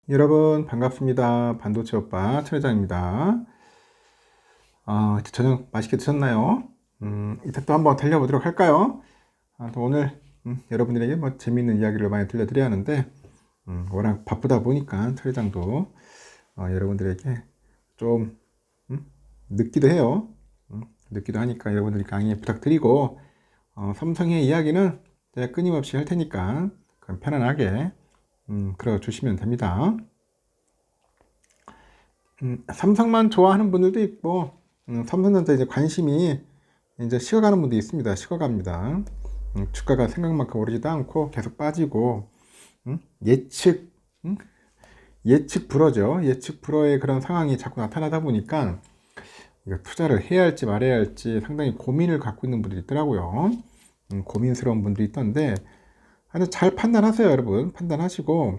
여러분 반갑습니다. 반도체 오빠 최 회장입니다. 이제 저녁 맛있게 드셨나요? 이제 또 한번 달려보도록 할까요? 또 오늘 여러분들에게 뭐 재미있는 이야기를 많이 들려드려야 하는데 워낙 바쁘다 보니까 최 회장도 여러분들에게 좀 늦기도 해요. 늦기도 하니까 여러분들이 강의 부탁드리고 삼성의 이야기는 제가 끊임없이 할 테니까 그럼 편안하게 들어주시면 됩니다. 삼성만 좋아하는 분들도 있고, 삼성전자 이제 관심이 이제 식어가는 분도 있습니다. 식어갑니다. 주가가 생각만큼 오르지도 않고 계속 빠지고, 예측, 예측 불허죠. 예측 불허의 그런 상황이 자꾸 나타나다 보니까, 이거 투자를 해야 할지 말아야 할지 상당히 고민을 갖고 있는 분들이 있더라고요. 고민스러운 분들이 있던데, 아주 잘 판단하세요, 여러분. 판단하시고,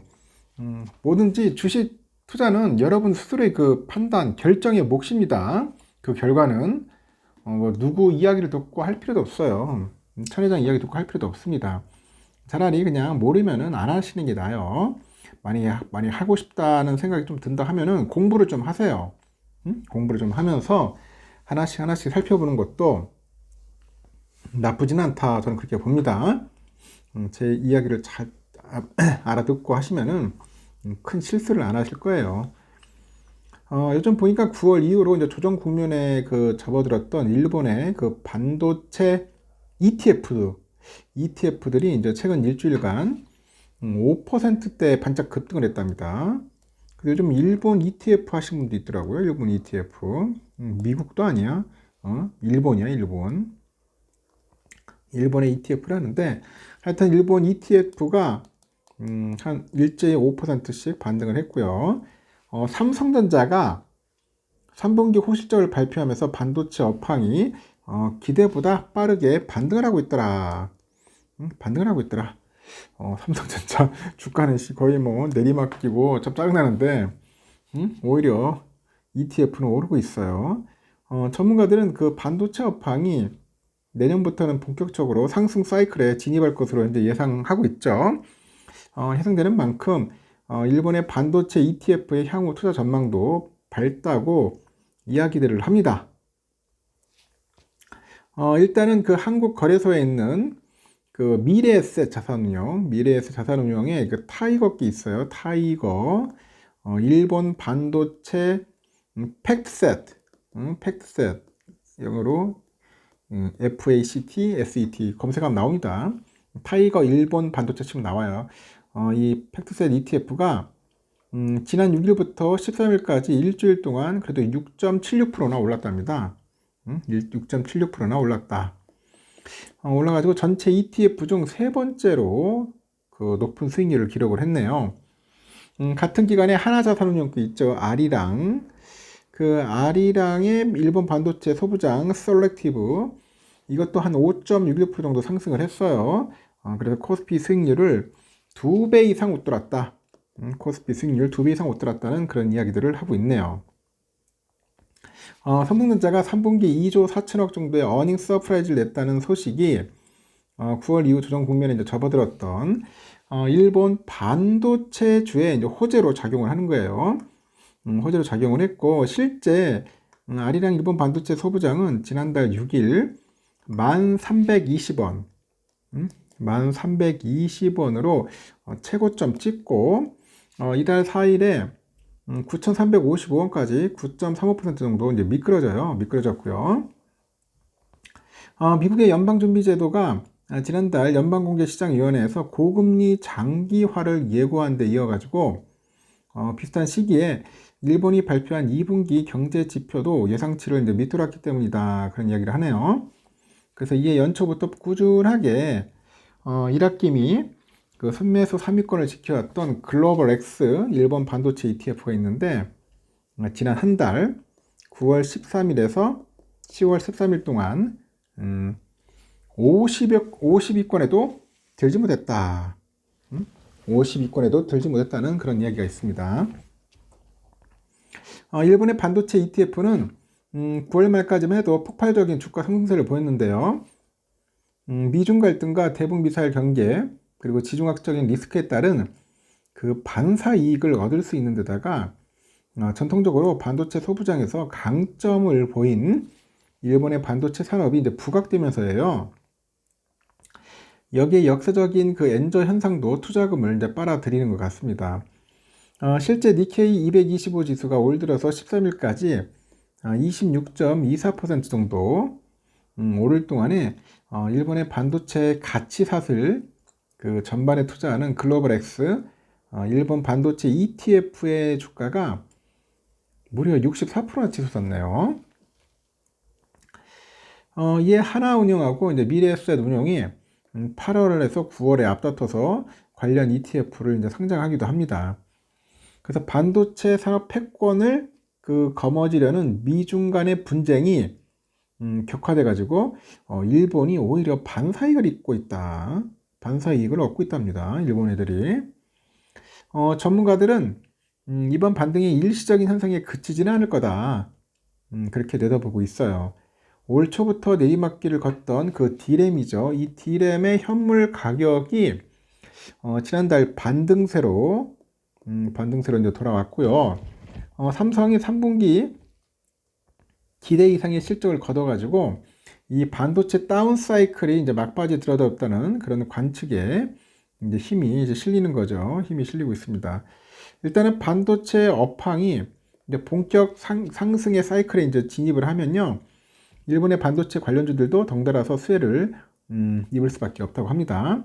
뭐든지 주식 투자는 여러분 스스로의 그 판단, 결정의 몫입니다. 그 결과는 뭐 누구 이야기를 듣고 할 필요도 없어요. 천 회장 이야기 듣고 할 필요도 없습니다. 차라리 그냥 모르면은 안 하시는 게 나아요. 많이 하고 싶다는 생각이 좀 든다 하면은 공부를 좀 하세요. 공부를 좀 하면서 하나씩 하나씩 살펴보는 것도 나쁘진 않다. 저는 그렇게 봅니다. 제 이야기를 잘 알아듣고 하시면은 큰 실수를 안 하실 거예요. 요즘 보니까 9월 이후로 이제 조정 국면에 그 접어들었던 일본의 그 반도체 ETF들이 이제 최근 일주일간 5%대 반짝 급등을 했답니다. 요즘 일본 ETF 하신 분도 있더라고요. 일본 ETF. 미국도 아니야. 일본이야, 일본. 일본의 ETF라는데 하여튼 일본 ETF가 한 일제히 5%씩 반등을 했고요. 삼성전자가 3분기 호실적을 발표하면서 반도체 업황이 기대보다 빠르게 반등을 하고 있더라. 반등을 하고 있더라. 삼성전자 주가는 거의 뭐 내리막기고 좀 짜증나는데 오히려 ETF는 오르고 있어요. 전문가들은 그 반도체 업황이 내년부터는 본격적으로 상승 사이클에 진입할 것으로 이제 예상하고 있죠. 해당되는 만큼 일본의 반도체 ETF의 향후 투자 전망도 밝다고 이야기들을 합니다. 일단은 그 한국 거래소에 있는 그 미래에셋 자산운용의 그 타이거기 있어요. 타이거 일본 반도체 팩트셋 영어로 FACT, SET 검색하면 나옵니다. 타이거 일본 반도체 치면 나와요. 이 팩트셋 ETF가 지난 6일부터 13일까지 일주일 동안 그래도 6.76%나 올랐답니다. 6.76%나 올랐다. 올라가지고 전체 ETF 중 세 번째로 그 높은 수익률을 기록을 했네요. 같은 기간에 하나자산운용도 있죠. 아리랑. 그 아리랑의 일본 반도체 소부장 셀렉티브 이것도 한 5.61% 정도 상승을 했어요. 그래서 코스피 수익률을 2배 이상 웃돌았다. 코스피 수익률 2배 이상 웃돌았다는 그런 이야기들을 하고 있네요. 삼성전자가 3분기 2조 4천억 정도의 어닝 서프라이즈를 냈다는 소식이 9월 이후 조정 국면에 이제 접어들었던 일본 반도체주에 이제 호재로 작용을 하는 거예요. 호재로 작용을 했고 실제 아리랑 일본 반도체 소부장은 지난달 6일 1320원 1320원으로 최고점 찍고 이달 4일에 9355원까지 9.35% 정도 이제 미끄러졌고요. 미국의 연방준비제도가 지난달 연방공개시장위원회에서 고금리 장기화를 예고한 데 이어가지고 비슷한 시기에 일본이 발표한 2분기 경제 지표도 예상치를 이제 밑돌았기 때문이다. 그런 이야기를 하네요. 그래서 이에 연초부터 꾸준하게 1학기미 그 순매수 3위권을 지켜왔던 글로벌 X 일본 반도체 ETF가 있는데 지난 한 달 9월 13일에서 10월 13일 동안 50위권에도 들지 못했다. 50위권에도 들지 못했다는 그런 이야기가 있습니다. 일본의 반도체 ETF는 9월 말까지만 해도 폭발적인 주가 상승세를 보였는데요. 미중 갈등과 대북 미사일 경계 그리고 지중학적인 리스크에 따른 그 반사 이익을 얻을 수 있는 데다가 전통적으로 반도체 소부장에서 강점을 보인 일본의 반도체 산업이 이제 부각되면서예요. 여기에 역사적인 그 엔저 현상도 투자금을 이제 빨아들이는 것 같습니다. 실제 니케이 225 지수가 올 들어서 13일까지 26.24% 정도 오를 동안에 일본의 반도체 가치 사슬 그 전반에 투자하는 글로벌X 일본 반도체 ETF의 주가가 무려 64%나 치솟았네요. 이에 하나운용하고 이제 미래에셋 운용이 8월에서 9월에 앞다퉈서 관련 ETF를 이제 상장하기도 합니다. 그래서 반도체 산업 패권을 그 거머쥐려는 미중 간의 분쟁이 격화돼 가지고 일본이 오히려 반사이익을 입고 있다. 반사이익을 얻고 있답니다. 일본 애들이. 전문가들은 이번 반등이 일시적인 현상에 그치지는 않을 거다. 그렇게 내다보고 있어요. 올 초부터 내리막길을 걷던 그 D램이죠. 이 D램의 현물 가격이 지난달 반등세로 이제 돌아왔고요. 삼성이 3분기 기대 이상의 실적을 거둬가지고 이 반도체 다운 사이클이 이제 막바지에 들어섰다는 그런 관측에 이제 힘이 이제 실리는 거죠. 힘이 실리고 있습니다. 일단은 반도체 업황이 이제 본격 상승의 사이클에 이제 진입을 하면요. 일본의 반도체 관련주들도 덩달아서 수혜를 입을 수밖에 없다고 합니다.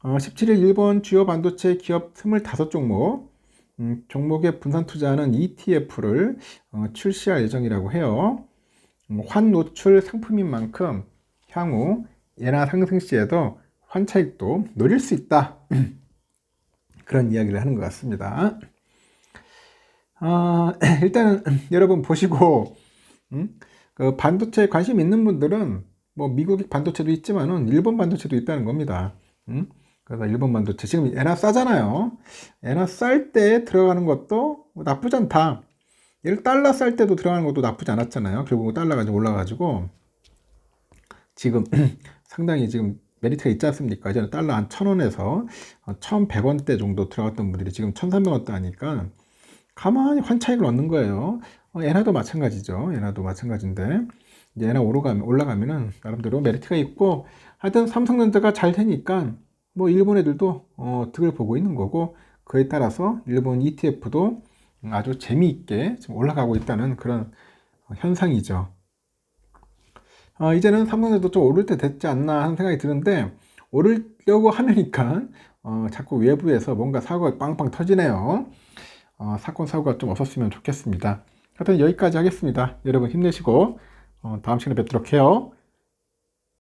17일 일본 주요 반도체 기업 25종목 종목에 분산 투자하는 ETF를 출시할 예정이라고 해요. 환 노출 상품인 만큼 향후 예나 상승 시에도 환차익도 노릴 수 있다. 그런 이야기를 하는 것 같습니다. 일단은 여러분 보시고 그 반도체에 관심 있는 분들은 뭐 미국 반도체도 있지만은 일본 반도체도 있다는 겁니다. 그래서 일본 반도체 지금 엔화 싸잖아요. 엔화 쌀 때 들어가는 것도 나쁘지 않다. 얘를 달러 쌀 때도 들어가는 것도 나쁘지 않았잖아요. 결국 달러가 좀 올라가지고 지금 상당히 지금 메리트가 있지 않습니까? 이제는 달러 한 1,000원에서 1,100원대 정도 들어갔던 분들이 지금 1,300원대 하니까 가만히 환차익을 얻는 거예요. 엔화도 마찬가지죠. 엔화도 마찬가지인데 이제 엔화 올라가면은 나름대로 메리트가 있고 하여튼 삼성전자가 잘 되니까 뭐 일본 애들도 득을 보고 있는 거고 그에 따라서 일본 ETF도 아주 재미있게 지금 올라가고 있다는 그런 현상이죠. 이제는 삼성전자도 좀 오를 때 됐지 않나 하는 생각이 드는데 오르려고 하니까 자꾸 외부에서 뭔가 사고가 빵빵 터지네요. 사건 사고가 좀 없었으면 좋겠습니다. 하여튼 여기까지 하겠습니다. 여러분 힘내시고 다음 시간에 뵙도록 해요.